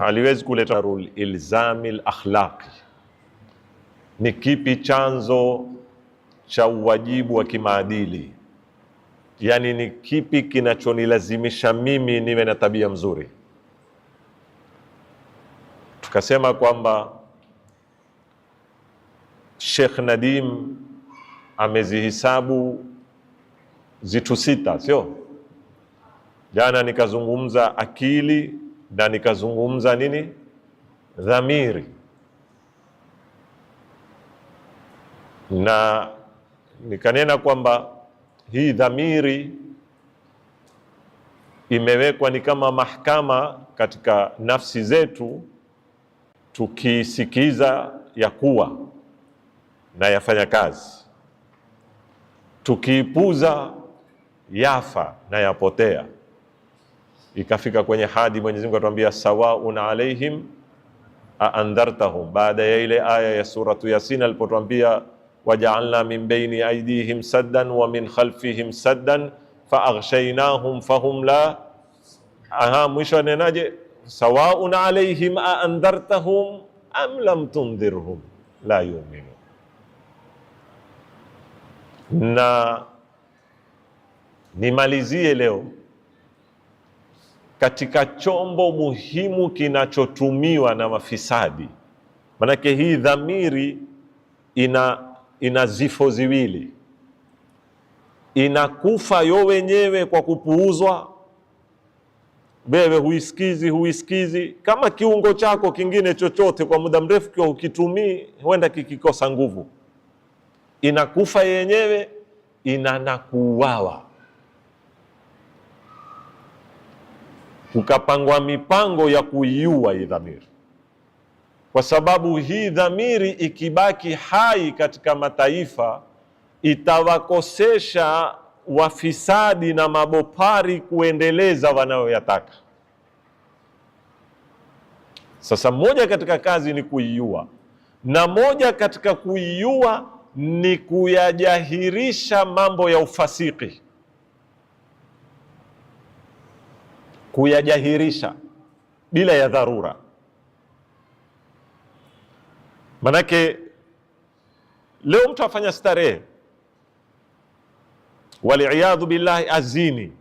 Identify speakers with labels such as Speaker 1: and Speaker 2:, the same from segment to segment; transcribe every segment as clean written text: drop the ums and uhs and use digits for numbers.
Speaker 1: haliwezi kuleta ilzamil akhlaqi. Ni kipi chanzo cha uwajibu wa kimaadili? Yani ni kipi kinachonilazimisha mimi niwe na tabia mzuri? Tukasema kwamba Sheikh Nadim amezihisabu zitu 6, sio? Jana nikazungumza akili na nikazungumza nini? Dhamiri. Na nikanena kwamba hii dhamiri imewekwa ni kama mahakama katika nafsi zetu, tukisikiza ya kuwa na yafanya kazi, tukiipuza yafa na yapotea. Ikafika kwenye hadi Mwenyezi Mungu atuambia sawaun alaihim aandhartahum, baada ya ile aya ya suratu Yasin alipotuambia waja'alna min baini aydihim saddan wa min khalfihim saddan faaghshaynahum fahum la mwisho anenaje? Sawaun alaihim aandhartahum am lam tundhirhum la yu'minun. Na nimalizie leo katika chombo muhimu kinachotumiwa na mafisadi. Manake hii dhamiri ina zifo ziwili. Inakufa yo wenyewe kwa kupuuzwa. Wewe huisikizi kama kiungo chako kingine chochote kwa muda mrefu kwa ukitumii huenda kikikosa nguvu. Inakufa yenyewe, inanakuuawa. Ukapangwa mipango ya kuiua hii dhamiri. Kwa sababu hii dhamiri ikibaki hai katika mataifa, itawakosesha wafisadi na mabopari kuendeleza wanayoyataka. Sasa moja katika kazi ni kuiua, na moja katika kuiua ni kuyajahirisha mambo ya ufasiki. Kuyajahirisha bila ya dharura. Manake leo mtu afanya starehe, wali'iyadhu billahi, azini,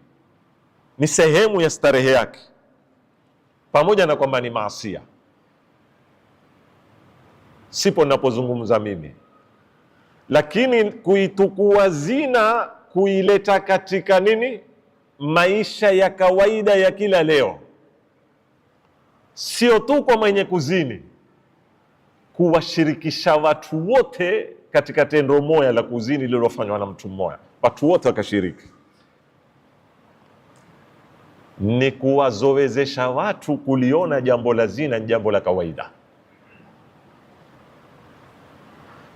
Speaker 1: ni sehemu ya starehe yake, pamoja na kwamba ni maasiya. Sipo ninapozungumza mimi, lakini kuitukua zina, kuileta katika nini, maisha ya kawaida ya kila leo, sio tu kwa mwenye kuzini, kuwashirikisha watu wote katika tendo moja la kuzini lililofanywa na mtu mmoja, watu wote wakashiriki. Ni kuwazoezesha watu kuliona jambo la zina ni jambo la kawaida.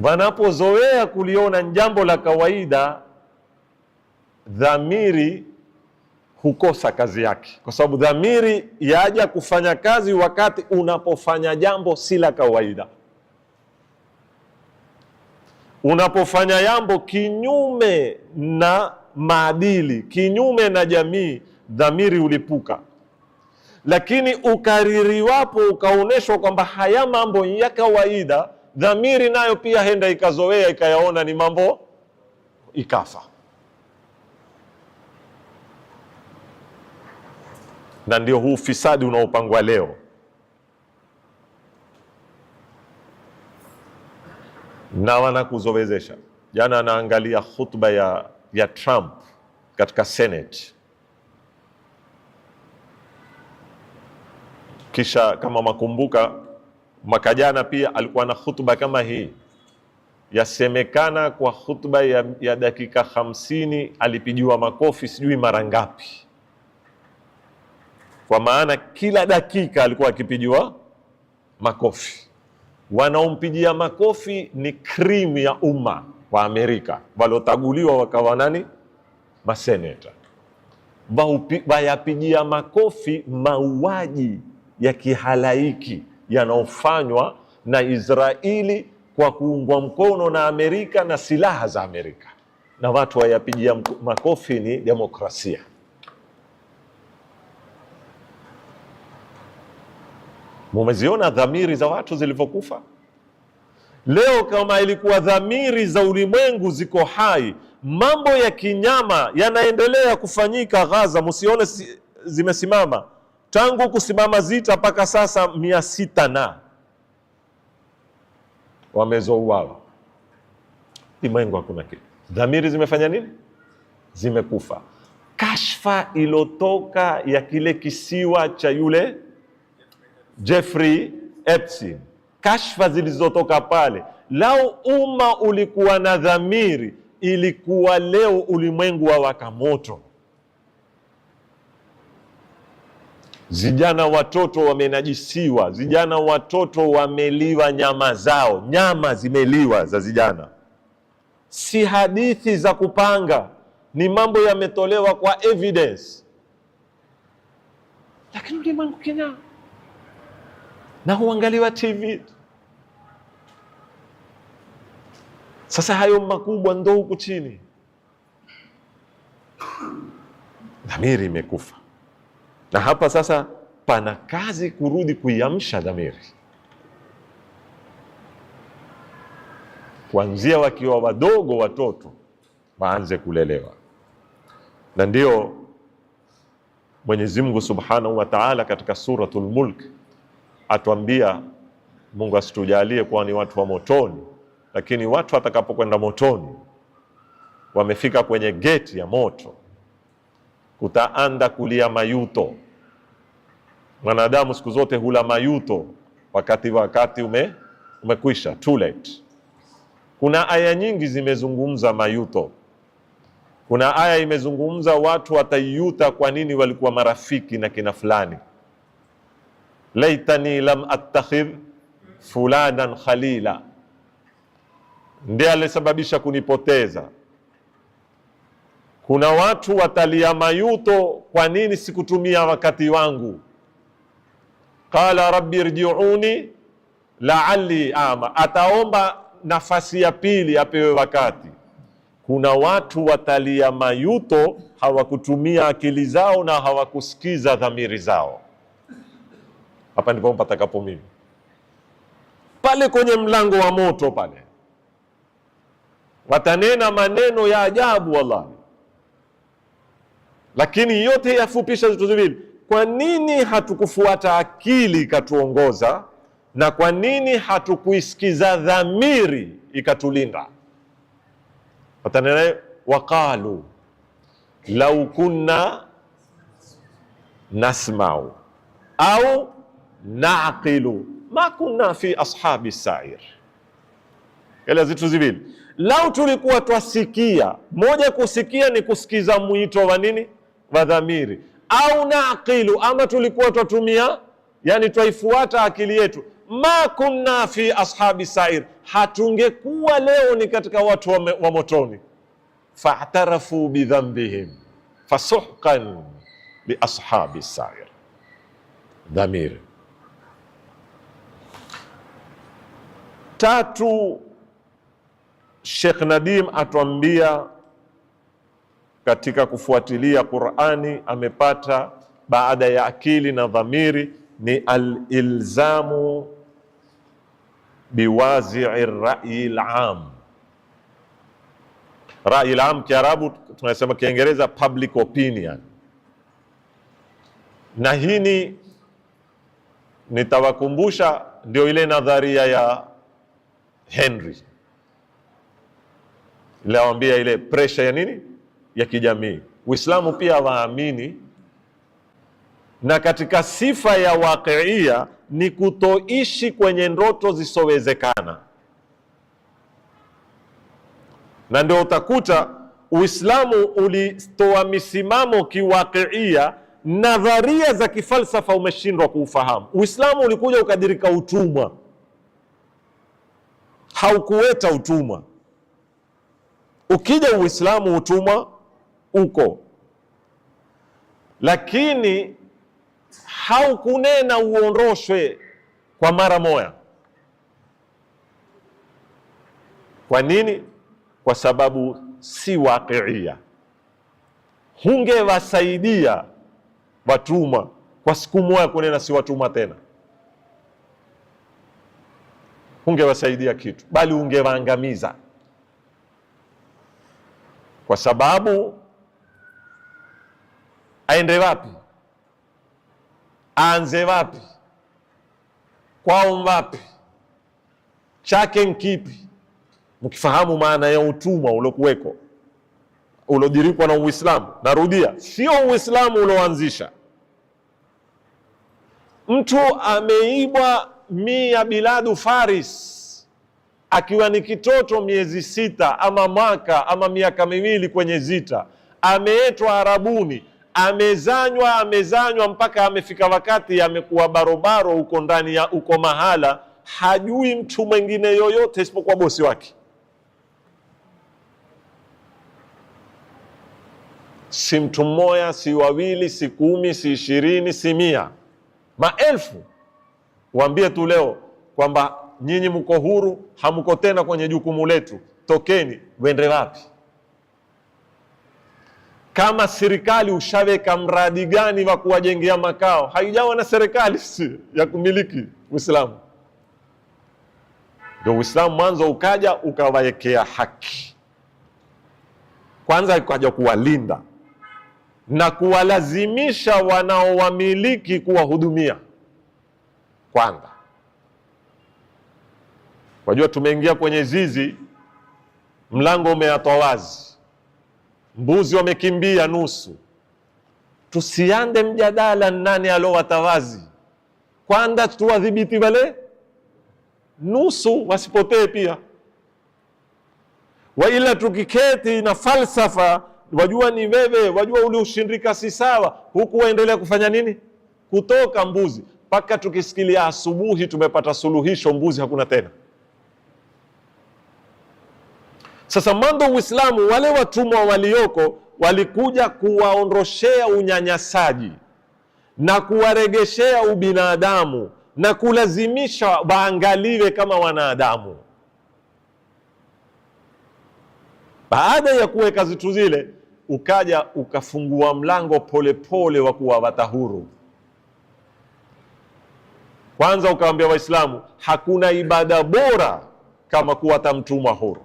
Speaker 1: Wanapozoea kuliona ni jambo la kawaida, dhamiri hukosa kazi yake, kwa sababu dhamiri yaja kufanya kazi wakati unapofanya jambo si la kawaida. Unapofanya jambo kinyume na maadili, kinyume na jamii, dhamiri ulipuka. Lakini ukaririwapo ukaoneshwa kwamba haya mambo ya kawaida, dhamiri nayo pia henda ikazoea, ikayaona ni mambo, ikafa. Na ndio huu fisadi unaopangwa leo. Na wanakuzowezesha. Jana naangalia khutba ya Trump katika Senate. Kisha kama makumbuka, mwaka jana pia alikuwa na khutba kama hii. Yasemekana kwa khutba ya dakika 50 alipigiwa makofi sijui mara ngapi. Kwa maana kila dakika alikuwa akipigiwa makofi. Wanaompigia makofi ni cream ya umma wa Amerika, walotaguliwa wakawa nani? Maseneta. Wayapigia makofi mauaji ya kihalaiki yanaofanywa na Israeli kwa kuungwa mkono na Amerika na silaha za Amerika, na watu wayapigia makofi ni demokrasia. Mumeziona dhamiri za watu zilivyokufa? Leo kama ilikuwa dhamiri za ulimwengu ziko hai, mambo ya kinyama yanaendelea kufanyika Gaza. Musione zimesimama tangu kusimama zita mpaka sasa 600 na wamezouawa. Ulimwengu hakuna kitu. Dhamiri zimefanya nini? Zimekufa. Kashfa ilotoka ya kile kisiwa cha yule Jeffrey Epstein, kashfa zilizotoka pale, lao umma ulikuwa na dhamiri, ilikuwa leo ulimwengu wawaka moto. Vijana watoto wamenajisiwa, vijana watoto wameliwa nyama zao, nyama zimeliwa za vijana. Si hadithi za kupanga, ni mambo yametolewa kwa evidence. Lakini ulimwengu kinyama na huangaliwa TV. Sasa hayo makubwa ndo huku chini. Dhamiri imekufa, na hapa sasa pana kazi kurudi kuiamsha dhamiri, kuanzia wakiwa wadogo, watoto waanze kulelewa. Na ndio Mwenyezi Mungu Subhanahu wa Ta'ala katika Suratul Mulk atuambia, Mungu asitujalie kuwa ni watu wa motoni, lakini watu watakapokwenda motoni, wamefika kwenye geti ya moto, kutaanda kulia mayuto. Mwanadamu siku zote hula mayuto wakati umekwisha, too late. Kuna aya nyingi zimezungumza mayuto. Kuna aya imezungumza watu watayuta kwa nini walikuwa marafiki na kina fulani. Laitani lam attakhidh fulanan khalila, ndiye alisababisha kunipoteza. Kuna watu watalia mayuto, kwa nini sikutumia wakati wangu. Qala rabbi irji'uni la'alli ama, ataomba nafasi ya pili apewe wakati. Kuna watu watalia mayuto, hawakutumia akili zao na hawakusikiza dhamiri zao. Hapa ndipo patakapo mimi pale kwenye mlango wa moto pale, watanena maneno ya ajabu wallahi, lakini yote yafupisha vitu viwili. Kwa nini hatukufuata akili ikatuongoza, na kwa nini hatukuisikiza dhamiri ikatulinda? Watanena waqalu lau kunna nasma'u au naqilu ma kunna fi ashabi sa'ir. Ile zitu ziwili, lau tulikuwa twasikia. Moja, kusikia ni kusikiza mwito wa nini? Wa dhamiri. Au naqilu, ama tulikuwa twatumia, yani twaifuata akili yetu. Ma kunna fi ashabi sa'ir, hatungekuwa leo ni katika watu wa motoni. Fa'tarafu bidhanbihim fasuhqan li ashabi sa'ir. Dhamiri. Tatu, Sheikh Nadim atuambia katika kufuatilia Qur'ani, amepata baada ya akili na dhamiri ni al-ilzamu biwazi'i ar-ra'yi al-'am. Ra'yi al-'am Kiarabu tunasema, Kiingereza public opinion. Na hii nitawakumbusha, ndio ile nadharia ya Henry ile waambia, ile pressure ya nini, ya kijamii. Uislamu pia waamini, na katika sifa ya waqiia ni kutoishi kwenye ndoto zisowezekana. Na ndio utakuta Uislamu ulitoa misimamo kiwaqiia, nadharia za kifalsafa umeshindwa kuufahamu. Uislamu ulikuja ukadirika utumwa, haukuweta utumwa. Ukija Uislamu utumwa uko, lakini haukunena uondoshwe kwa mara moja. Kwa nini? Kwa sababu si waqiia. Hungewasaidia watumwa kwa siku moja kunena si watumwa tena. hungewasaidia kitu, bali ungewaangamiza. Kwa sababu aende wapi? Aanze wapi? Kwao wapi? Chake nkipi? Mkifahamu maana ya utumwa uliokuweko, uliodirikwa na Uislamu. Narudia, sio Uislamu ulioanzisha. Mtu ameibwa mia biladu Faris akiwa ni kitoto miezi 6 ama mwaka ama miaka 2 kwenye zita, ameetwa Arabuni, amezanywa mpaka amefika wakati amekuwa barobaro huko ndani ya uko mahala, hajui mtu mwingine yoyote isipokuwa bosi wake. Si mtu mmoja, si wawili, si 10, si 20, si 100, maelfu. Waambie tu leo kwamba nyinyi mko huru, hamko tena kwenye jukumu letu, tokeni. Wende wapi? Kama serikali ushaweka mradi gani wa kuwajengea makao? Haijawa na serikali ya kumiliki Uislamu. Ndio Uislamu mwanzo ukaja ukawawekea haki. Kwanza ukaja kuwalinda na kuwalazimisha wanaowamiliki kuwahudumia kwanza. Wajua tumeingia kwenye zizi, mlango umeatwa wazi, mbuzi wamekimbia nusu. Tusiande mjadala nani alowatawazi, kwanza tuwadhibiti wale nusu wasipotee pia. Waila tukiketi na falsafa, wajua ni wewe, wajua ule ushindika si sawa, huku waendelea kufanya nini? Kutoka mbuzi. Mpaka tukisikilia asubuhi tumepata suluhisho, mbuzi hakuna tena. Sasa mando Uislamu, wale watumwa walioko walikuja kuwaondoshea unyanyasaji na kuwaregeshea ubinadamu na kulazimisha waangaliwe kama wanadamu. Baada ya kuweka zitu zile, ukaja ukafungua mlango polepole wa kuwawata huru. Kwanza ukawaambia Waislamu hakuna ibada bora kama kuwata mtumwa huru.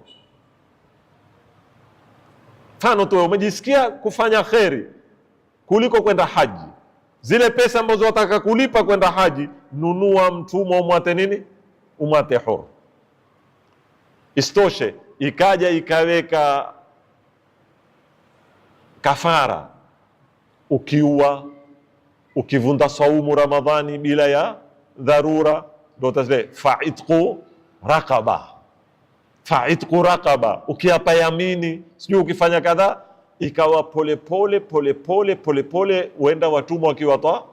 Speaker 1: Mfano tu, umejisikia kufanya kheri kuliko kwenda haji, zile pesa ambazo wataka kulipa kwenda haji, nunua mtumwa umwate nini? Umwate huru. Istoshe, ikaja ikaweka kafara, ukiua, ukivunda saumu Ramadhani bila ya dharura, ndio tazile fa'itqu raqaba. Fa'itqu raqaba, ukiapa yamini, sijui ukifanya kadha, ikawa pole uenda watumwa wakiwatoa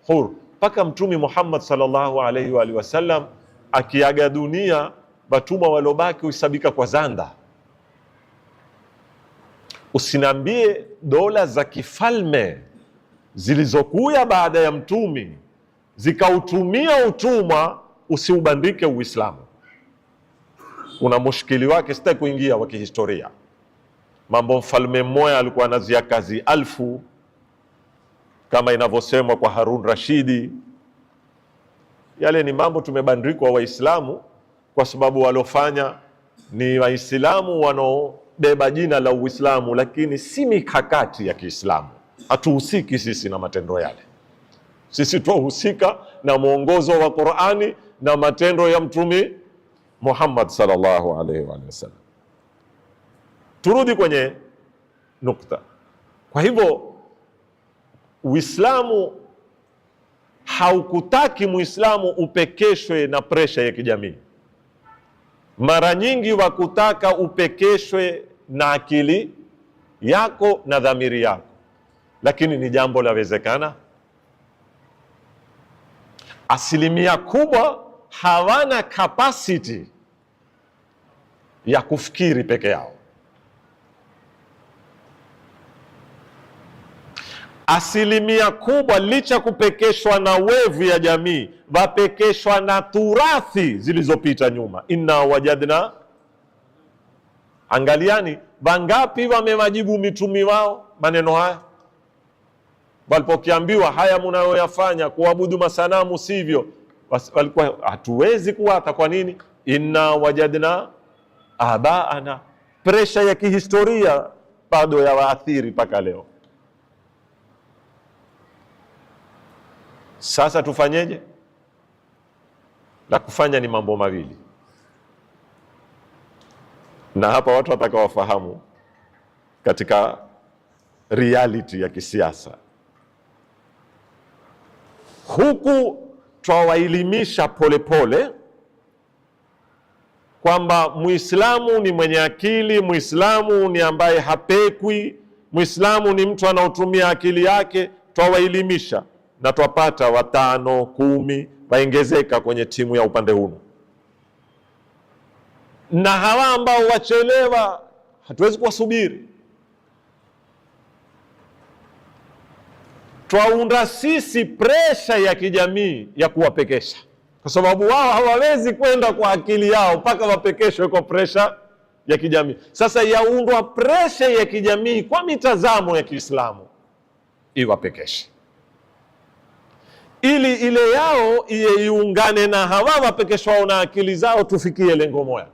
Speaker 1: huru. Paka Mtume Muhammad sallallahu alaihi wa alihi wasallam akiaga dunia, watumwa walobaki usabika kwa zanda. Usinambie dola za kifalme zilizokuya baada ya Mtume zikautumia utumwa, usiubandike Uislamu. Una mushkili wake, sitaki kuingia wa kihistoria. Mambo mfalme mmoja alikuwa anazia kazi 1000 kama inavyosemwa kwa Harun Rashidi. Yale ni mambo tumebandikwa Waislamu kwa sababu walofanya ni Waislamu wanaobeba jina la Uislamu, lakini si mikakati ya Kiislamu. Hatuhusiki sisi na matendo yale. Sisi tuhusika na mwongozo wa Qur'ani na matendo ya Mtume Muhammad sallallahu alaihi wa sallam. Turudi kwenye nukta. Kwa hivyo Uislamu haukutaki Muislamu upekeshwe na presha ya kijamii. Mara nyingi wakutaka upekeshwe na akili yako na dhamiri yako, lakini ni jambo lawezekana. Asilimia kubwa hawana capacity ya kufikiri peke yao. Asilimia kubwa licha kupekeshwa na wevu ya jamii, wapekeshwa na turathi zilizopita nyuma. Inna wajadna, angaliani wangapi wamewajibu mitumi wao maneno haya walipokiambiwa haya mnayoyafanya kuabudu masanamu sivyo, walikuwa hatuwezi kuwata. Kwa nini? inna wajadna abaana. Presha ya kihistoria bado ya waathiri mpaka leo. Sasa tufanyeje? La kufanya ni mambo mawili, na hapa watu wataka wafahamu katika reality ya kisiasa. Huku twawaelimisha polepole kwamba Muislamu ni mwenye akili, Muislamu ni ambaye hapekwi, Muislamu ni mtu anaotumia akili yake. Twawaelimisha na twapata 5, 10 waongezeka kwenye timu ya upande huu, na hawa ambao wachelewa hatuwezi kuwasubiri. Twaunda sisi presha ya kijamii ya kuwapekesha, kwa sababu wao hawawezi kwenda kwa akili yao mpaka wapekeshwe kwa presha ya kijamii. Sasa yaundwa presha ya kijamii kwa mitazamo ya Kiislamu iwapekeshe, ili ile yao iungane na hawa wapekeshwao na akili zao, tufikie lengo moja.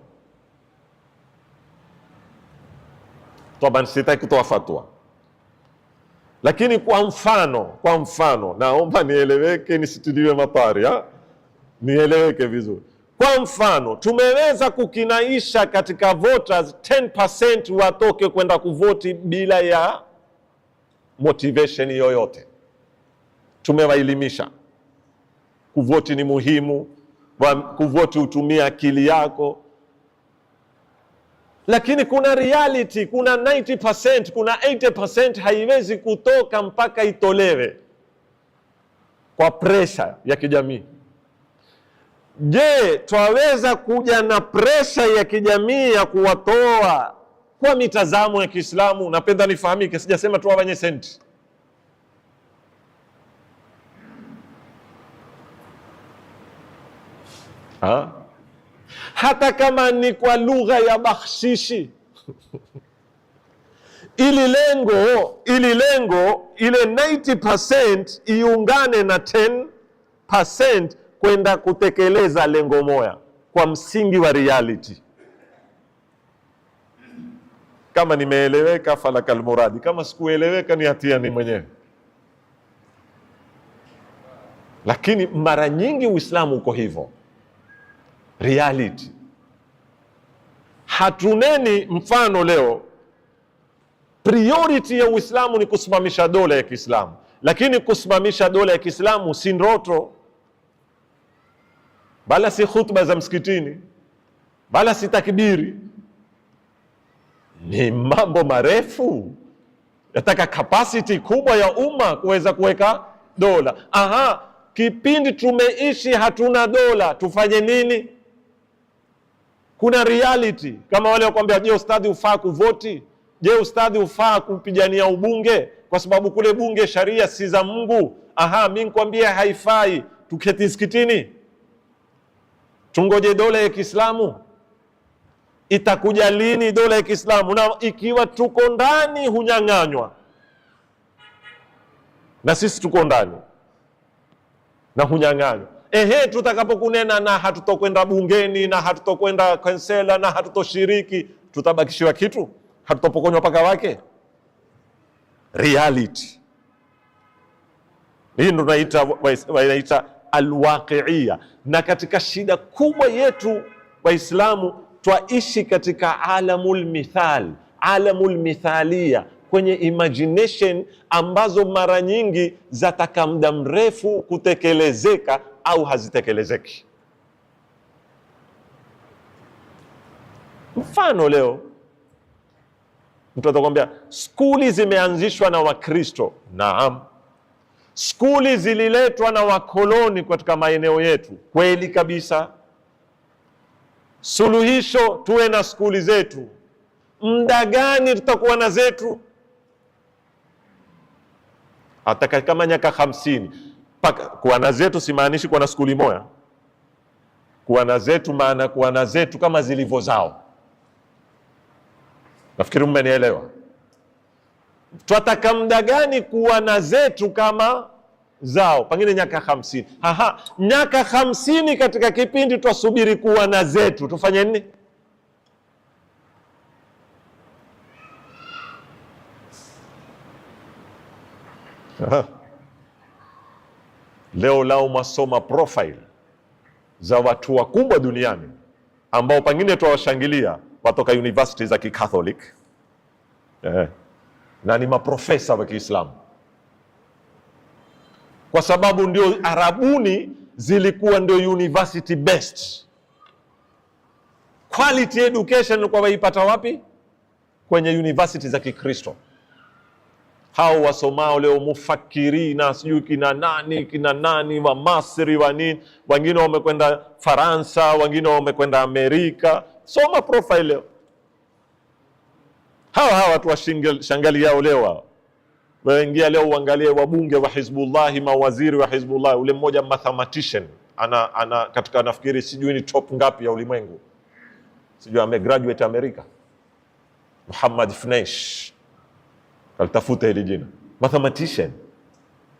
Speaker 1: Toba, sitaki kutoa fatwa, lakini kwa mfano naomba nieleweke, nisitiliwe matari, nieleweke vizuri. Kwa mfano, tumeweza kukinaisha katika voters 10% watoke kwenda kuvoti bila ya motivation yoyote. Tumewaelimisha kuvoti ni muhimu, kuvoti utumia akili yako, lakini kuna reality, kuna 90%, kuna 80% haiwezi kutoka mpaka itolewe kwa presha ya kijamii. Je, twaweza kuja na presha ya kijamii ya kuwatoa kwa mitazamo ya Kiislamu? Napenda nifahamike, sijasema tuwawanye senti. Hata kama ni kwa lugha ya bakhshishi ili lengo ile 90% iungane na 10% kwenda kutekeleza lengo moja kwa msingi wa reality. Kama nimeeleweka falakal muradi, kama sikueleweka ni hatia ni mwenyewe. Lakini mara nyingi Uislamu uko hivyo, reality. Hatuneni mfano leo priority ya Uislamu ni kusimamisha dola ya Kiislamu, lakini kusimamisha dola ya Kiislamu si ndoto, bala si khutba za msikitini, bala si takbiri. Ni mambo marefu, yataka capacity kubwa ya umma kuweza kuweka dola. Kipindi tumeishi hatuna dola, tufanye nini? Kuna reality. Kama wale wakwambia, je, ustadhi ufaa kuvoti? Je, ustadhi ufaa kupigania ubunge? Kwa sababu kule bunge sharia si za Mungu. Mimi nikwambia haifai, tuketi msikitini tungoje dola ya Kiislamu? Itakuja lini dola ya Kiislamu? Na ikiwa tuko ndani hunyang'anywa, na sisi tuko ndani na hunyang'anywa. Tutakapokunena na hatutokwenda bungeni na hatutokwenda kansela na hatutoshiriki, tutabakishiwa kitu? Hatutopokonywa paka wake? Reality hii ndo wanaita alwaqi'ia. Na katika shida kubwa yetu Waislamu, twaishi katika alamul mithal, alamul mithalia, kwenye imagination ambazo mara nyingi zataka muda mrefu kutekelezeka au hazitekelezeki. Mfano, leo mtu atakwambia skuli zimeanzishwa na Wakristo. Naam, skuli zililetwa na wakoloni katika maeneo yetu, kweli kabisa. Suluhisho, tuwe na skuli zetu. Muda gani tutakuwa na zetu? Hata kama miaka 50 kuwa na zetu, simaanishi kuwa na skuli moja. Kuwa na zetu maana kuwa na zetu kama zilivyo zao. Nafikiri mmenielewa. Twataka muda gani kuwa na zetu kama zao, pengine miaka 50. Miaka 50 katika kipindi twasubiri kuwa na zetu, tufanye nini? Leo lao masoma profile za watu wakubwa duniani ambao pengine twawashangilia watoka university za Kikatholik na ni maprofesa wa Kiislamu, kwa sababu ndio Arabuni zilikuwa ndio university best. Quality education kwa waipata wapi? Kwenye university za Kikristo. Hao wasomao leo mufakirina, sijui kina nani wa Masri wa nini, wengine wamekwenda Faransa, wengine wamekwenda Amerika. Soma profile leo. Hawa watu washangali yao leo. Waingia leo uangalie wabunge wa Hizbullah, mawaziri wa Hizbullah, ule mmoja mathematician, ana katika nafikiri sijui ni top ngapi ya ulimwengu. Sijui amegraduate Amerika. Muhammad Fnesh. Kalitafuta hili jina. Mathematician.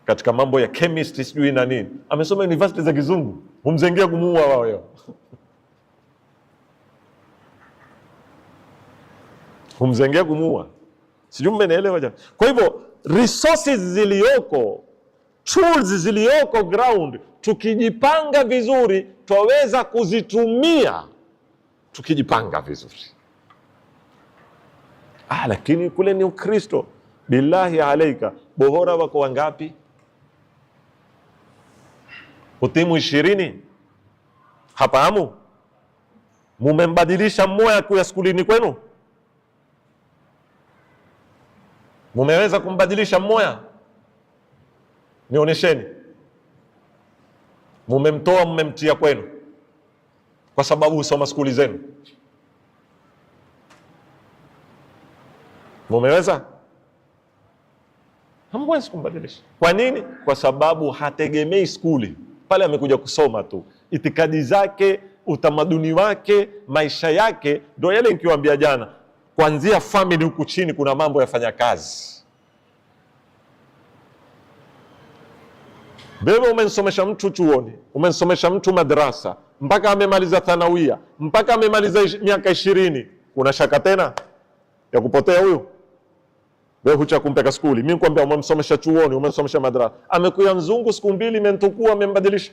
Speaker 1: Katika mambo ya chemistry sijui na nini. Amesoma university za kizungu. Humzengea kumuua wao leo. Humzengea kumuua. Sijui mmenielewa jana. Kwa hivyo resources zilioko, tools zilioko ground, tukijipanga vizuri twaweza kuzitumia tukijipanga vizuri. Lakini kule ni Ukristo. Billahi alaika, bohora wako wangapi? Utimu 20? Hapamu? Mumembadilisha mmoja kuya skulini kwenu? Mumeweza kumbadilisha mmoja? Nionyesheni. Mumemtoa mumemtia kwenu kwa sababu usoma skuli zenu? Mumeweza? Hamwezi kumbadilisha. Kwa nini? Kwa sababu hategemei skuli. Pale amekuja kusoma tu. Itikadi zake, utamaduni wake, maisha yake, ndio yale nikiwaambia jana. Kuanzia family huku chini kuna mambo yafanya kazi. Wewe umensomesha mtu chuoni, umensomesha mtu madrasa, mpaka amemaliza thanawia, mpaka amemaliza miaka 20. Kuna shaka tena ya kupotea huyo? Wewe hucha kumpeka skuli. Mimi nikwambia umemsomesha chuoni, umemsomesha madrasa. Amekuya mzungu siku 2 imentukua amembadilisha.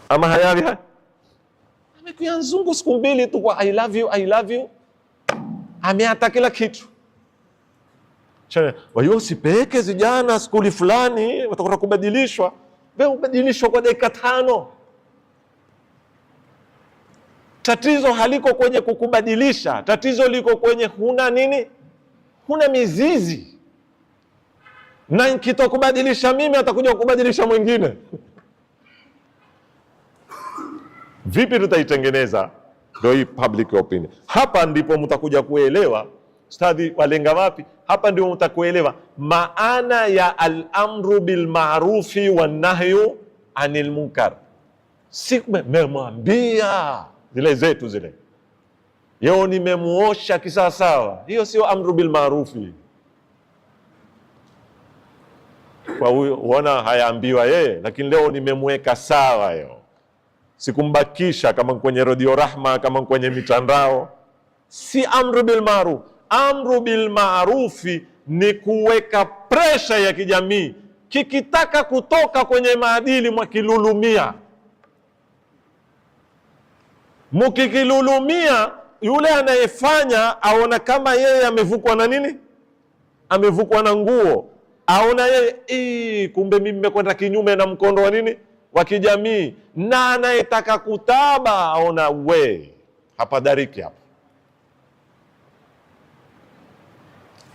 Speaker 1: Ama hayari haya? Amekuya mzungu siku 2 tu kwa I love you. Ameata kila kitu. Wayo usipeke zijana skuli fulani watakwenda kubadilishwa. Wewe ubadilishwa kwa dakika 5. Tatizo haliko kwenye kukubadilisha, tatizo liko kwenye huna nini? Huna mizizi. Na nikitokubadilisha mimi atakuja kukubadilisha mwingine. Vipi tutaitengeneza? Ndio hii public opinion. Hapa ndipo mtakuja kuelewa stadi walenga wapi. Hapa ndio mtakuelewa maana ya al-amru bil ma'rufi wan nahyu anil munkar. Memwambia zile zetu zile. Yeo nimemuosha kisawasawa. Hiyo sio amru bil ma'rufi. Kwa huyo uona hayaambiwa yeye, lakini leo nimemweka sawa yeo. Sikumbakisha kama kwenye Radio Rahma, kama kwenye mitandao. Si amru bil ma'ruf. Amru bil ma'rufi ni kuweka pressure ya kijamii. Kikitaka kutoka kwenye maadili mwakilulumia. Mukikilulumia, yule anayefanya aona kama yeye amevukwa na nini? Amevukwa na nguo. Aona yeye kumbe mimi nimekwenda kinyume na mkondo wa nini? Wa kijamii. Na anayetaka kutaba aona hapadariki hapa.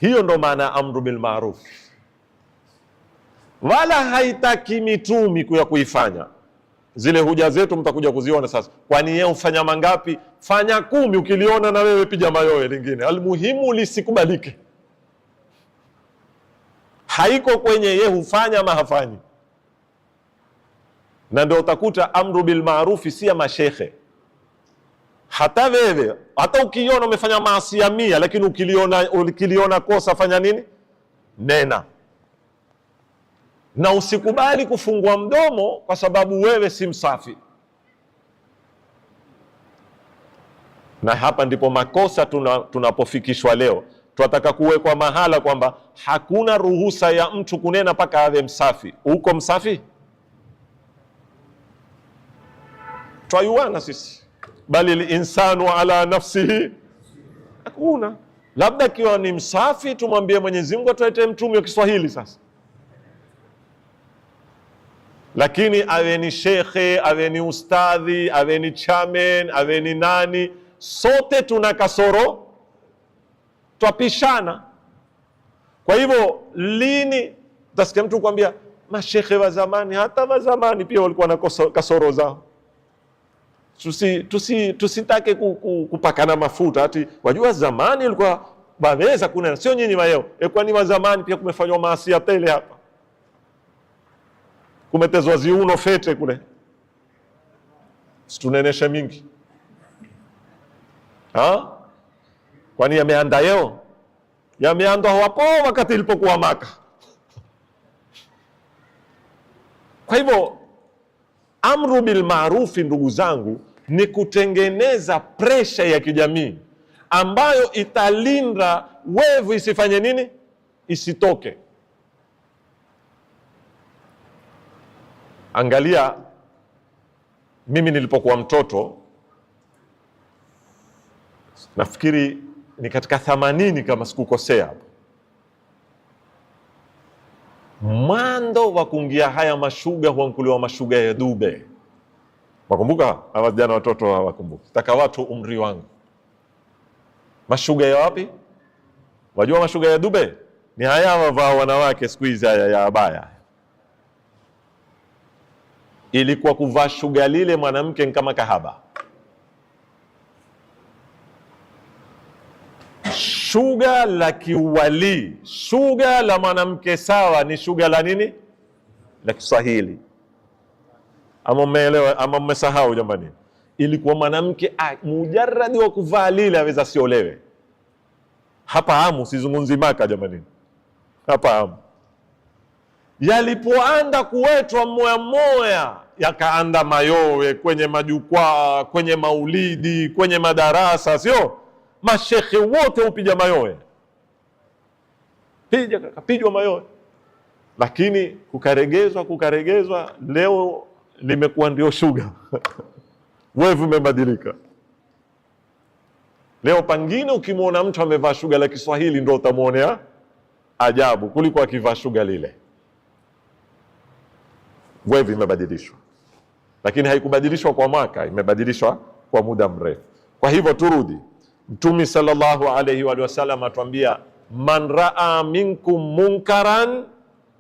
Speaker 1: Hiyo ndo maana amru bil ma'ruf. Wala haitaki mitumi kuya kuifanya. Zile huja zetu mtakuja kuziona sasa. Kwani yeye ufanya mangapi? Fanya 10, ukiliona na wewe piga mayowe lingine. Almuhimu lisikubalike. Haiko kwenye yeye hufanya ama hafanyi. Na ndio utakuta amru bil ma'ruf si ya mashehe. Hata wewe, hata ukiona umefanya maasi 100, lakini ukiliona kosa fanya nini? Nena. Na usikubali kufungua mdomo kwa sababu wewe si msafi. Na hapa ndipo makosa tunapofikishwa leo. Tunataka kuwekwa mahala kwamba hakuna ruhusa ya mtu kunena mpaka awe msafi. Uko msafi? Twayuana sisi, bali linsanu ala nafsihi, hakuna. Labda kiwa ni msafi tumwambie Mwenyezi Mungu atuletee mtume wa Kiswahili sasa, lakini awe ni shekhe, awe ni ustadhi, awe ni chairman, awe ni nani, sote tuna kasoro, twapishana. Kwa hivyo lini utasikia mtu kuambia mashekhe wa zamani, hata wa zamani pia walikuwa na kasoro zao. Tusitake kupakana mafuta ati wajua zamani ilikuwa waweza kunena, sio nyinyi wao. Kwani wa zamani pia kumefanywa maasi ya tele hapa, kumetezwa ziuno fete kule, situneneshe mingi ha? Kwani yameanda yeo? Yameandwa hapo wakati ilipokuwa Maka. Kwa hivyo amru bil maarufi, ndugu zangu, ni kutengeneza presha ya kijamii ambayo italinda wevu isifanye nini? Isitoke. Angalia, mimi nilipokuwa mtoto, nafikiri ni katika 80 kama sikukosea, mwando wa kuingia haya mashuga huankuliwa mashuga ya Dube. Wakumbuka hawa vijana watoto hawakumbuki? Taka watu umri wangu, mashuga ya wapi? Wajua mashuga ya Dube ni haya wavaa wanawake siku hizi, haya ya abaya. Ilikuwa kuvaa shuga lile mwanamke kama kahaba. Shuga la kiwali, shuga la mwanamke sawa ni shuga la nini? La Kiswahili. Ama mmeelewa ama mmesahau jamani? Ilikuwa mwanamke mujarradi wa kuvaa lile aweza siolewe. Hapa hamu, sizungumzi Maka jamani. Hapa hamu. Yalipoanda kuwetwa moya moya, yakaanda mayowe kwenye majukwaa, kwenye maulidi, kwenye madarasa, sio? Mashekhe wote upiga mayowe, pijwa mayowe, lakini kukaregezwa, leo limekuwa ndio shuga. Wevu umebadilika. Leo pangine ukimwona mtu amevaa shuga la Kiswahili ndio utamuonea ajabu kuliko akivaa shuga lile. Wevu imebadilishwa, lakini haikubadilishwa kwa mwaka, imebadilishwa kwa muda mrefu. Kwa hivyo turudi, Mtume sallallahu alayhi wa sallam atuambia, man raa minkum munkaran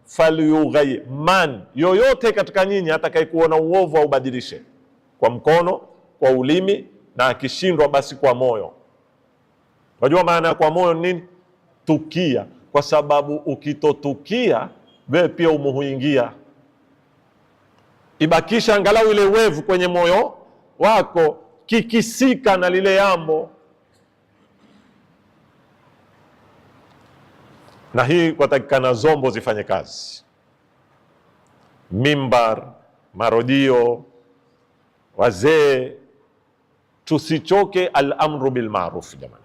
Speaker 1: falyughayyir. Man, yoyote katika nyinyi atakayekuona uovu aubadilishe, kwa mkono, kwa ulimi, na akishindwa basi kwa moyo. Unajua maana ya kwa moyo nini? Tukia, kwa sababu ukitotukia wewe pia umuhuingia. Ibakisha angalau ile wevu kwenye moyo wako, kikisika na lile yambo. Na hii kwatakikana zombo zifanye kazi, mimbar, marodio, wazee, tusichoke al-amru bil ma'ruf jamani,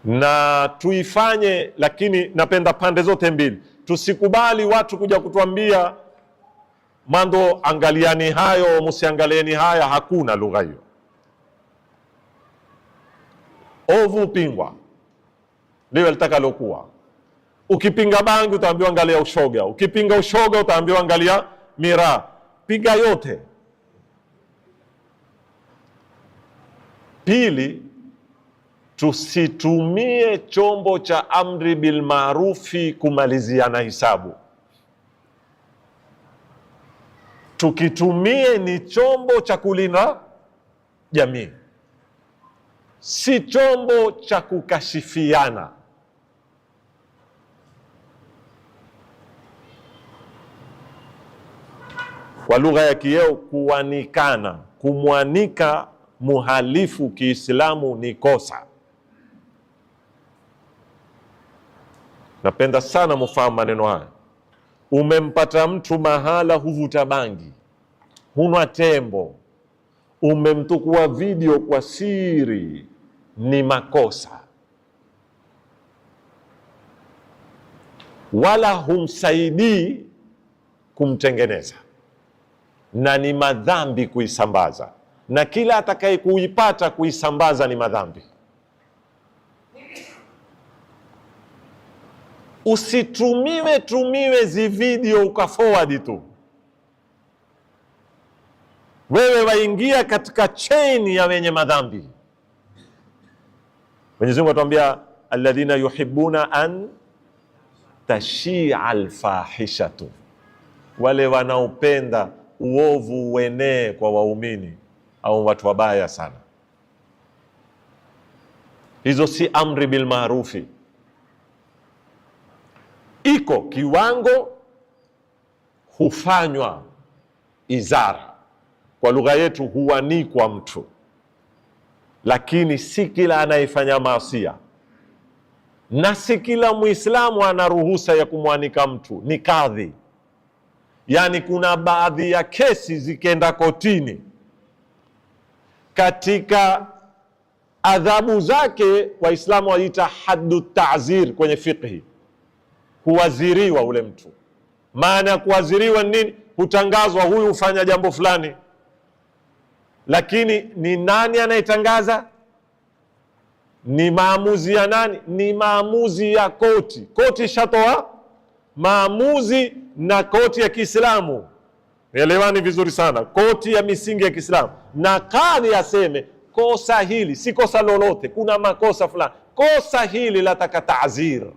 Speaker 1: na tuifanye. Lakini napenda pande zote mbili, tusikubali watu kuja kutuambia mando angaliani hayo, musiangalieni haya. Hakuna lugha hiyo. Ovu pingwa liwe litakalokuwa. Ukipinga bangi utaambiwa angalia ushoga, ukipinga ushoga utaambiwa angalia miraa. Piga yote. Pili, tusitumie chombo cha amri bil maarufi kumaliziana hisabu. Tukitumie ni chombo cha kulinda jamii, si chombo cha kukashifiana. Kwa lugha ya kieo, kuanikana, kumwanika muhalifu Kiislamu ni kosa. Napenda sana mufahamu maneno haya. Umempata mtu mahala huvuta bangi, hunwa tembo, umemtukua video kwa siri, ni makosa. Wala humsaidii kumtengeneza, na ni madhambi kuisambaza, na kila atakaye kuipata kuisambaza ni madhambi. Usitumiwe zi video ukaforward tu, wewe waingia katika chain ya wenye madhambi. Mwenyezi Mungu atuambia alladhina yuhibbuna an tashia alfahishatu, wale wanaopenda uovu uenee kwa waumini au watu wabaya sana. Hizo si amri bil maarufi. Iko kiwango hufanywa izara, kwa lugha yetu huanikwa mtu, lakini si kila anayefanya maasia, na si kila Muislamu ana ruhusa ya kumwanika mtu. Ni kadhi. Yani kuna baadhi ya kesi zikenda kotini, katika adhabu zake Waislamu waita haddu ta'zir kwenye fiqhi, huwaziriwa ule mtu. Maana ya kuwaziriwa nini? Hutangazwa huyu hufanya jambo fulani, lakini ni nani anayetangaza? Ni maamuzi ya nani? Ni maamuzi ya koti. Koti shatoa maamuzi, na koti ya Kiislamu, nielewani vizuri sana, koti ya misingi ya Kiislamu, na kadhi aseme kosa hili si kosa lolote, kuna makosa fulani, kosa hili lataka ta'zir,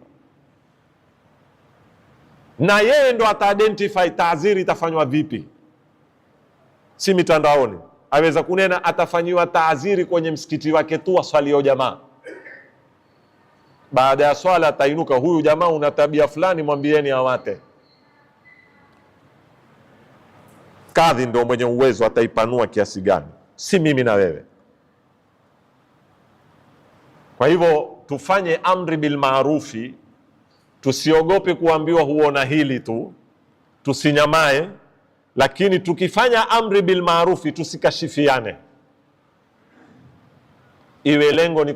Speaker 1: na yeye ndo ata-identify ta'zir itafanywa vipi. Si mitandaoni. Aweza kunena atafanyiwa ta'ziri kwenye msikiti wake tu aswalio jamaa, baada ya swala atainuka, huyu jamaa una tabia fulani, mwambieni awate. Kadhi ndio mwenye uwezo, ataipanua kiasi gani, si mimi na wewe. Kwa hivyo tufanye amri bil maarufi, tusiogope kuambiwa huona hili tu, tusinyamae. Lakini tukifanya amri bil maarufi tusikashifiane, iwe lengo ni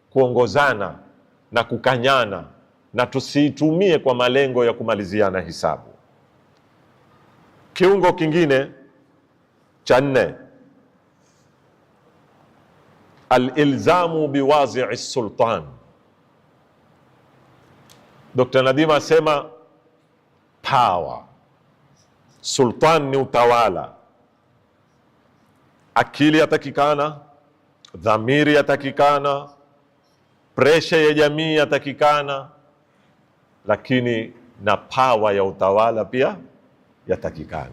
Speaker 1: kuongozana na kukanyana, na tusiitumie kwa malengo ya kumaliziana hisabu. Kiungo kingine cha 4, al-ilzamu biwazi'i sultan. Dr. Nadima asema power, sultan ni utawala. Akili yatakikana, dhamiri yatakikana, presha ya jamii yatakikana, lakini na power ya utawala pia yatakikana,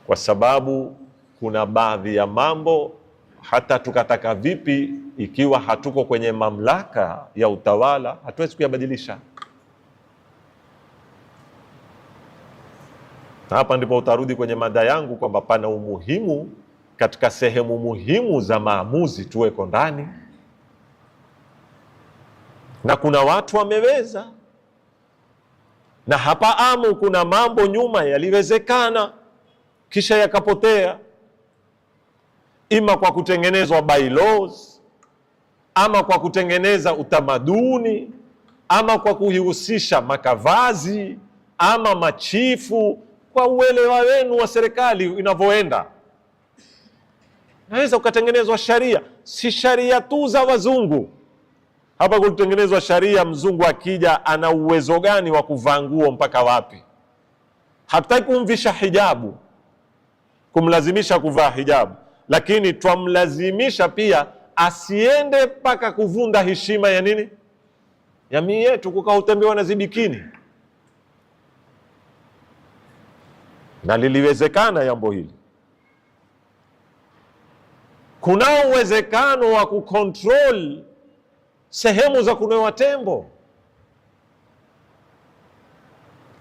Speaker 1: kwa sababu kuna baadhi ya mambo hata tukataka vipi, ikiwa hatuko kwenye mamlaka ya utawala hatuwezi kuyabadilisha. Hapa ndipo utarudi kwenye mada yangu kwamba pana umuhimu katika sehemu muhimu za maamuzi tuweko ndani, na kuna watu wameweza, na hapa amu kuna mambo nyuma yaliwezekana kisha yakapotea, ima kwa kutengenezwa bylaws, ama kwa kutengeneza utamaduni, ama kwa kuhusisha makavazi ama machifu, kwa uelewa wenu wa serikali inavyoenda. Naweza ukatengenezwa sharia, si sharia tu za wazungu. Hapa kutengenezwa sharia, mzungu akija ana uwezo gani wa kuvaa nguo mpaka wapi? Hataki kumvisha hijabu, kumlazimisha kuvaa hijabu, lakini twamlazimisha pia asiende mpaka kuvunda heshima ya nini? Jamii yetu, kukaa utembewa na zibikini. Na liliwezekana jambo hili. Kuna uwezekano wa kukontrol sehemu za kunewa tembo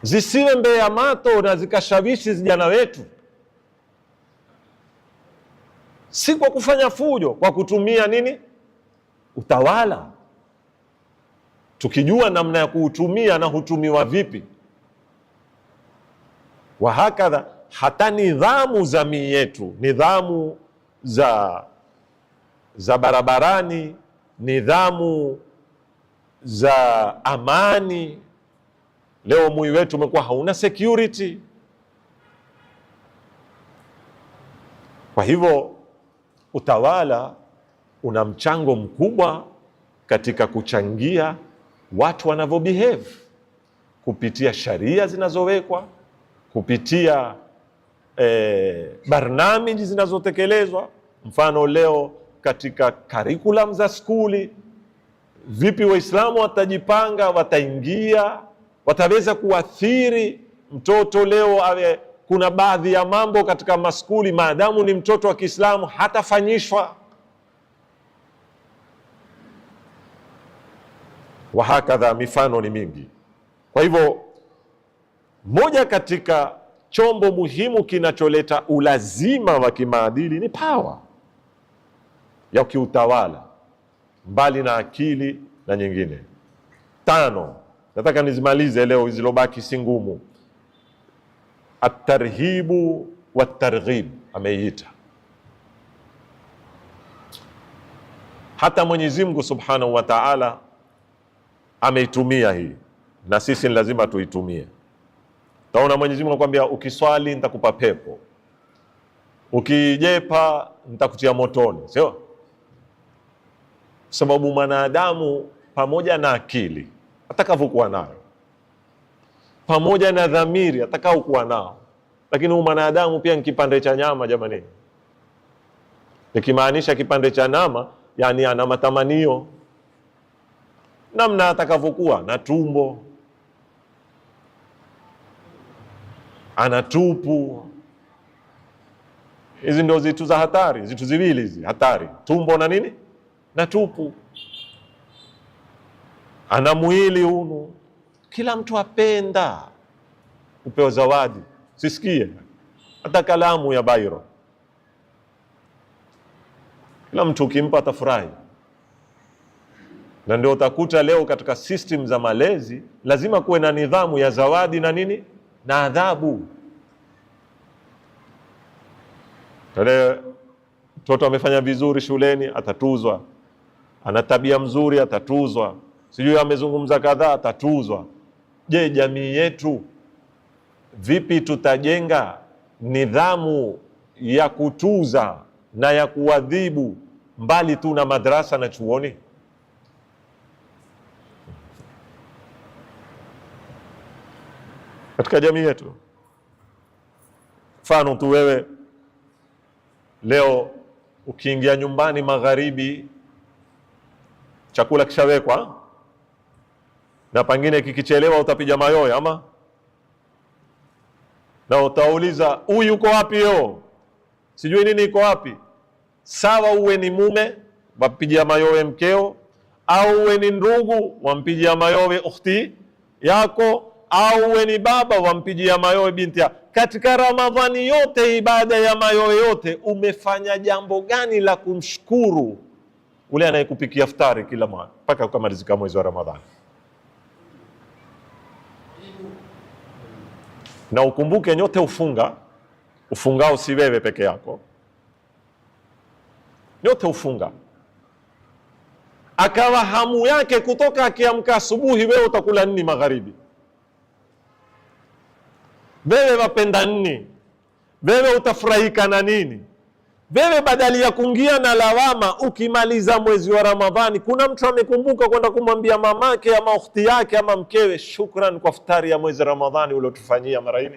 Speaker 1: zisiwe Mbeya Mato na zikashawishi vijana wetu. si kwa kufanya fujo, kwa kutumia nini? Utawala. Tukijua namna ya kuutumia na hutumiwa vipi. Wahakadha, hata nidhamu za jamii yetu, nidhamu za barabarani, nidhamu za amani. Leo mui wetu umekuwa hauna security. Kwa hivyo utawala una mchango mkubwa katika kuchangia watu wanavyo behave, kupitia sharia zinazowekwa, kupitia barnamiji zinazotekelezwa. Mfano leo katika curriculum za skuli, vipi Waislamu watajipanga, wataingia, wataweza kuathiri mtoto leo awe. Kuna baadhi ya mambo katika maskuli, maadamu ni mtoto wa Kiislamu hatafanyishwa. Wahakadha, mifano ni mingi. Kwa hivyo moja katika chombo muhimu kinacholeta ulazima wa kimaadili ni power ya kiutawala, mbali na akili na nyingine. 5, nataka nizimalize leo, zilobaki si ngumu. At-tarhibu wat-targhib ameiita. Hata Mwenyezi Mungu Subhanahu wa Ta'ala ameitumia hii, na sisi ni lazima tuitumie. Taona Mwenyezi Mungu anakuambia ukiswali nitakupa pepo, ukijepa nitakutia motoni, sio? Sababu mwanadamu pamoja na akili atakavyokuwa nayo, pamoja na dhamiri atakaokuwa nao, lakini mwanadamu pia ni kipande cha nyama jamani. Nikimaanisha kipande cha nyama, yani ana matamanio namna atakavyokuwa na tumbo, ana tupu. Hizi ndio zitu za hatari, zitu ziwili hizi hatari, tumbo na nini na tupu. Ana mwili hunu, kila mtu apenda upewa zawadi, sisikie hata kalamu ya bairo, kila mtu ukimpa atafurahi. Na ndio utakuta leo katika system za malezi lazima kuwe na nidhamu ya zawadi na nini na adhabu. Kale mtoto amefanya vizuri shuleni atatuzwa, ana tabia mzuri atatuzwa, sijui amezungumza kadhaa atatuzwa. Je, jamii yetu vipi tutajenga nidhamu ya kutuza na ya kuadhibu mbali tu na madrasa na chuoni? Katika jamii yetu, mfano tu, wewe leo ukiingia nyumbani magharibi, chakula kishawekwa na pengine kikichelewa utapiga mayowe ama, na utauliza huyu yuko wapi yo, sijui nini iko wapi. Sawa, uwe ni mume wapigia mayowe mkeo, au uwe ni ndugu wampigia mayowe ukhti yako, au uwe ni baba wampigia mayowe binti yako. Katika Ramadhani yote, ibada ya mayowe yote, umefanya jambo gani la kumshukuru ule anayekupikia iftari kila mwaka mpaka ukamalizika mwezi wa Ramadhani? Na ukumbuke nyote ufungao si wewe peke yako, nyote ufunga. Akawa hamu yake kutoka akiamka asubuhi, wewe utakula nini magharibi? Wewe wapenda nini? Wewe utafurahika na nini? Wewe badali ya kuingia na lawama, ukimaliza mwezi wa Ramadhani, kuna mtu amekumbuka kwenda kumwambia mamake ama ukhti yake ama mkewe, shukran kwa iftari ya mwezi Ramadhani uliotufanyia mara hii?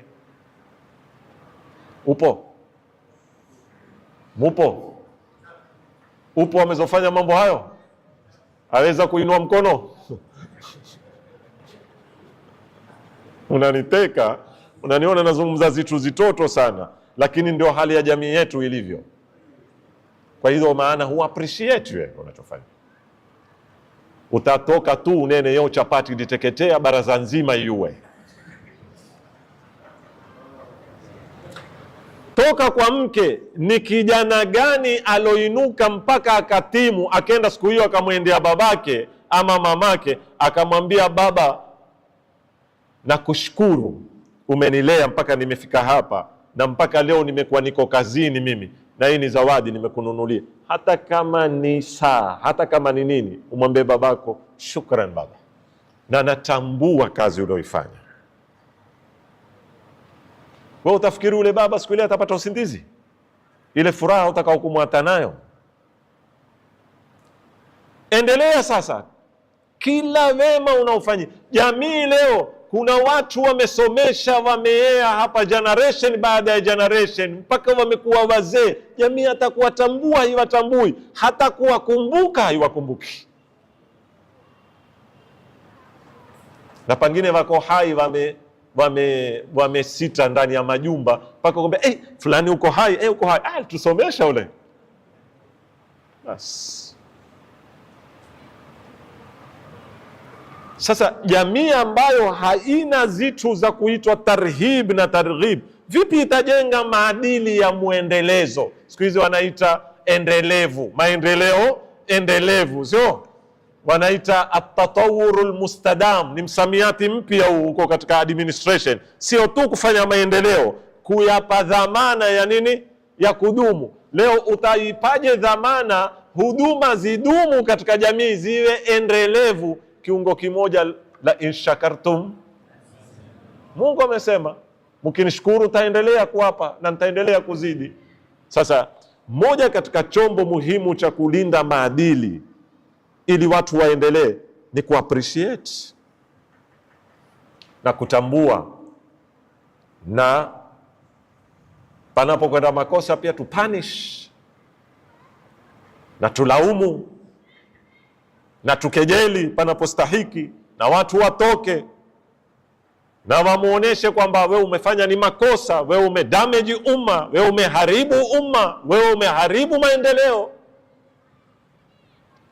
Speaker 1: Upo amezofanya mambo hayo? Aweza kuinua mkono? Unaniteka, unaniona nazungumza zitu zitoto sana, lakini ndio hali ya jamii yetu ilivyo. Kwa hiyo maana hu appreciate wewe unachofanya. Utatoka tu unene yo chapati diteketea baraza nzima iwe. toka kwa mke, ni kijana gani aloinuka mpaka akatimu, akaenda siku hiyo akamwendea babake ama mamake akamwambia, baba, nakushukuru umenilea mpaka nimefika hapa, na mpaka leo nimekuwa niko kazini mimi, na hii ni zawadi nimekununulia. Hata kama ni saa, hata kama ni nini, umwambie babako, shukran baba, na natambua kazi ulioifanya. Wewe utafikiri ule baba siku ile atapata usingizi? Ile furaha utakao kumwata nayo? Endelea sasa, kila wema unaofanya. Jamii leo kuna watu wamesomesha, wameea hapa generation baada ya generation mpaka wamekuwa wazee. Jamii hata kuwatambua haiwatambui, hata kuwakumbuka haiwakumbuki, na pengine wako hai wamesita ndani ya majumba mpaka kumbe, fulani uko hai, uko hai, tusomesha ule. Bas. Sasa jamii ambayo haina zitu za kuitwa tarhib na targhib, vipi itajenga maadili ya muendelezo? Siku hizi wanaita endelevu, maendeleo endelevu, sio? Wanaita at-tatawurul mustadam, ni msamiati mpya huko katika administration. Sio tu kufanya maendeleo, kuyapa dhamana ya nini? Ya kudumu. Leo utaipaje dhamana huduma zidumu katika jamii, ziwe endelevu? Kiungo kimoja, la inshakartum, Mungu amesema mkinishukuru taendelea kuwapa na nitaendelea kuzidi. Sasa moja katika chombo muhimu cha kulinda maadili ili watu waendelee ni kuappreciate na kutambua, na panapokwenda makosa pia tupanish na tulaumu na tukejeli panapostahiki, na watu watoke na wamuoneshe kwamba wewe umefanya ni makosa, wewe umedamage umma, wewe umeharibu umma, wewe umeharibu maendeleo.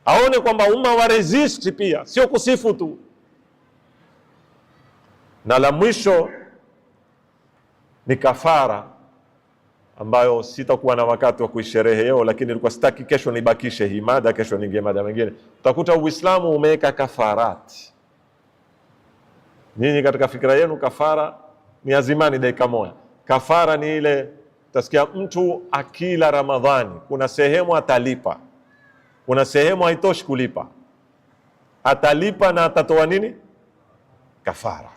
Speaker 1: Aone kwamba umma wa resist pia, sio kusifu tu. Na la mwisho ni kafara, ambayo sitakuwa na wakati wa kuisherehe leo, lakini nilikuwa sitaki kesho nibakishe hii mada, kesho ningie mada mengine. Utakuta Uislamu umeweka kafarati. Nyinyi katika fikra yenu kafara ni azimani dakika moja. Kafara ni ile, utasikia mtu akila Ramadhani, kuna sehemu atalipa, kuna sehemu haitoshi kulipa, atalipa na atatoa nini? Kafara.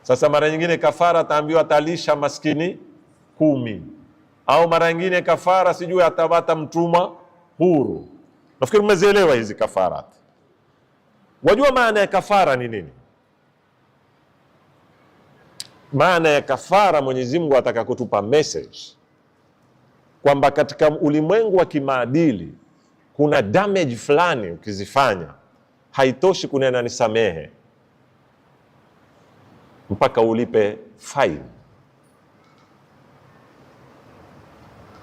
Speaker 1: Sasa mara nyingine kafara ataambiwa atalisha maskini 10, au mara nyingine kafara sijui atawata mtumwa huru. Nafikiri umezielewa hizi kafarat. Wajua maana ya kafara ni nini? Maana ya kafara, Mwenyezi Mungu ataka kutupa message kwamba katika ulimwengu wa kimaadili kuna damage fulani ukizifanya haitoshi kunena nisamehe, mpaka ulipe fine.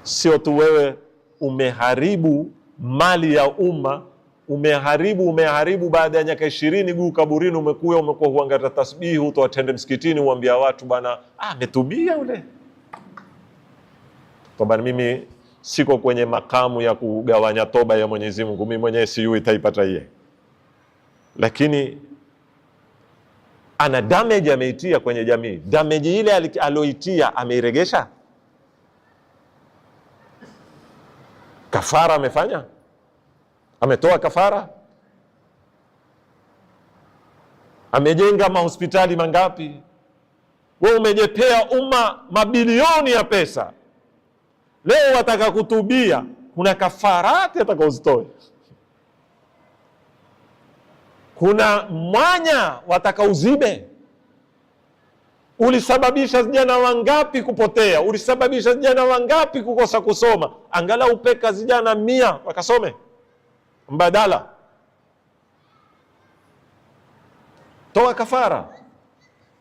Speaker 1: Sio tu wewe umeharibu mali ya umma, umeharibu baada ya miaka 20 guu kaburini, umekuwa huangata tasbihi, utoatende msikitini, uambia watu bana ametubia ule. Kwamba mimi siko kwenye makamu ya kugawanya toba ya Mwenyezi Mungu, mimi mwenyewe sijui itaipata yeye, lakini ana damage ameitia kwenye jamii. Damage ile aloitia ameiregesha? Kafara amefanya? Ametoa kafara? Amejenga mahospitali mangapi? Wewe umejepea umma mabilioni ya pesa, leo wataka kutubia, kuna kafarati atakaozitoa, kuna mwanya wataka uzibe. Ulisababisha vijana wangapi kupotea? Ulisababisha vijana wangapi kukosa kusoma? Angalau peka vijana 100 wakasome mbadala. Toa kafara.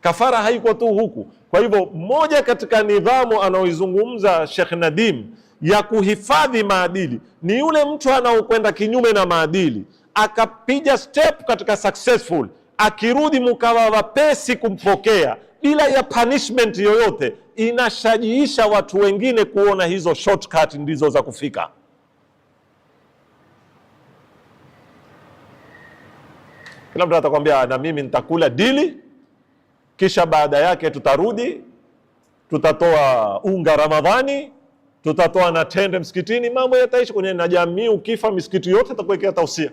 Speaker 1: Kafara haiko tu huku. Kwa hivyo moja katika nidhamu anaoizungumza Sheikh Nadim ya kuhifadhi maadili ni yule mtu anaokwenda kinyume na maadili, akapiga step katika successful, akirudi mkawa wapesi kumpokea, bila ya punishment yoyote, inashajiisha watu wengine kuona hizo shortcut ndizo za kufika. Kila mtu atakwambia na mimi nitakula dili, kisha baada yake tutarudi, tutatoa unga Ramadhani, tutatoa na tende msikitini, mambo yataishi kwenye na jamii. Ukifa misikiti yote itakuwekea tausia.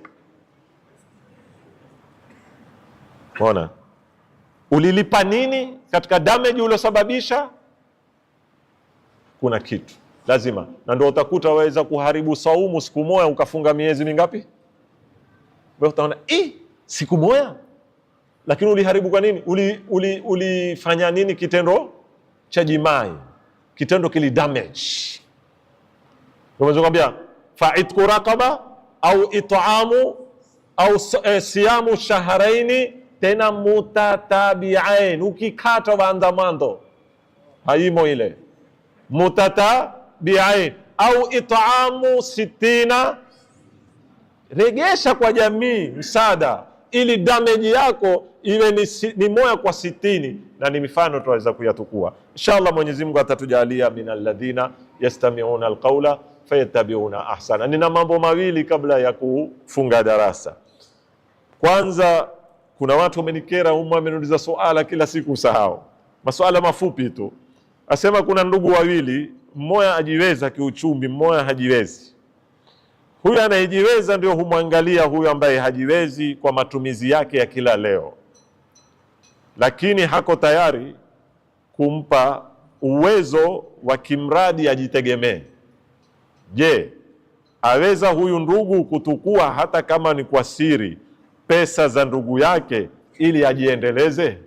Speaker 1: Unaona? Ulilipa nini katika damage uliosababisha? Kuna kitu lazima, na ndio utakuta waweza kuharibu saumu siku moja ukafunga miezi mingapi? Wewe utaona siku moja, lakini uliharibu kwa nini? Ulifanya nini? Kitendo cha jimai, kitendo kili damage. Unaweza kwambia fa'idku raqaba au it'amu au siyamu shahraini tena mutatabi'ain. Ukikata waandamando haimo ile mutatabi'ain au it'amu sitina, regesha kwa jamii msaada ili damage yako iwe ni moja kwa 60, na ni mifano tuweza kuyatukua. Inshallah Mwenyezi Mungu atatujalia minal ladhina yastami'una alqawla fayattabi'una ahsana. Nina mambo mawili kabla ya kufunga darasa. Kwanza, kuna watu wamenikera humu, wameniuliza swala kila siku usahau. Maswala mafupi tu. Asema kuna ndugu wawili, mmoja ajiweza kiuchumi, mmoja hajiwezi. Huyu anayejiweza ndio humwangalia huyu ambaye hajiwezi kwa matumizi yake ya kila leo, lakini hako tayari kumpa uwezo wa kimradi ajitegemee. Je, aweza huyu ndugu kutukua hata kama ni kwa siri pesa za ndugu yake ili ajiendeleze?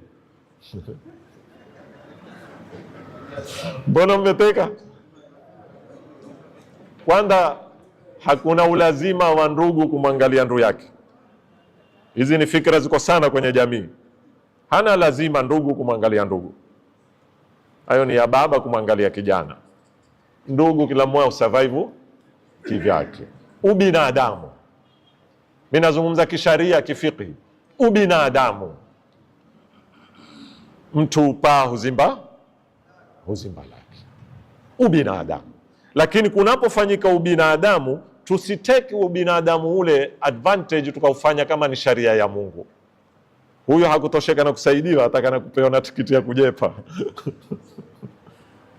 Speaker 1: Mbona mmeteka? Kwanza, hakuna ulazima wa ndugu kumwangalia ndugu yake. Hizi ni fikra ziko sana kwenye jamii. Hana lazima ndugu kumwangalia ndugu. Hayo ni ya baba kumwangalia kijana. Ndugu kila mmoja usurvive kivyake. Ubinadamu. Mimi nazungumza kisharia, kifiqhi. Ubinadamu. Mtu upaa huzimba lake. Ubinadamu. Lakini kunapofanyika ubinadamu, tusiteki ubinadamu ule advantage tukaufanya kama ni sharia ya Mungu. Huyo hakutosheka na kusaidiwa, ataka na kupewa na tikiti ya kujepa.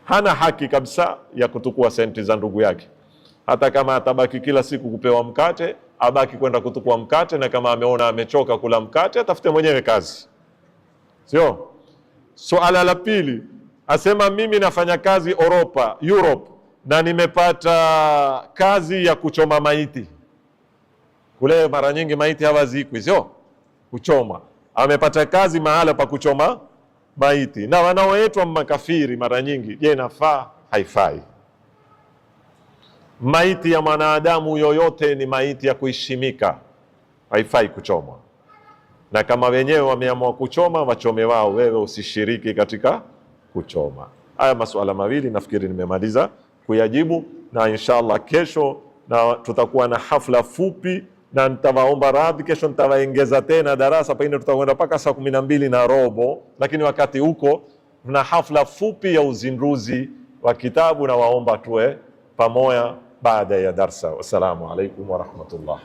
Speaker 1: Hana haki kabisa ya kutukua senti za ndugu yake. Hata kama atabaki kila siku kupewa mkate, abaki kwenda kutukua mkate, na kama ameona amechoka kula mkate, atafute mwenyewe kazi. Sio? Swala la pili, asema mimi nafanya kazi Europe, na nimepata kazi ya kuchoma maiti. Kule mara nyingi maiti hawazikwi, sio? Kuchoma. Amepata kazi mahala pa kuchoma maiti. Na wanaoitwa makafiri mara nyingi. Je, nafaa? Haifai. Maiti ya mwanadamu yoyote ni maiti ya kuheshimika. Haifai kuchomwa. Na kama wenyewe wameamua kuchoma, wachome wao, wewe usishiriki katika kuchoma. Haya masuala mawili nafikiri nimemaliza kuyajibu, na inshallah kesho na tutakuwa na hafla fupi, na nitawaomba radhi, kesho nitawaongeza tena darasa, pengine tutakwenda mpaka saa 12:15, lakini wakati huko na hafla fupi ya uzinduzi wa kitabu, na waomba tuwe pamoja baada ya darsa. Wassalamu alaikum warahmatullah.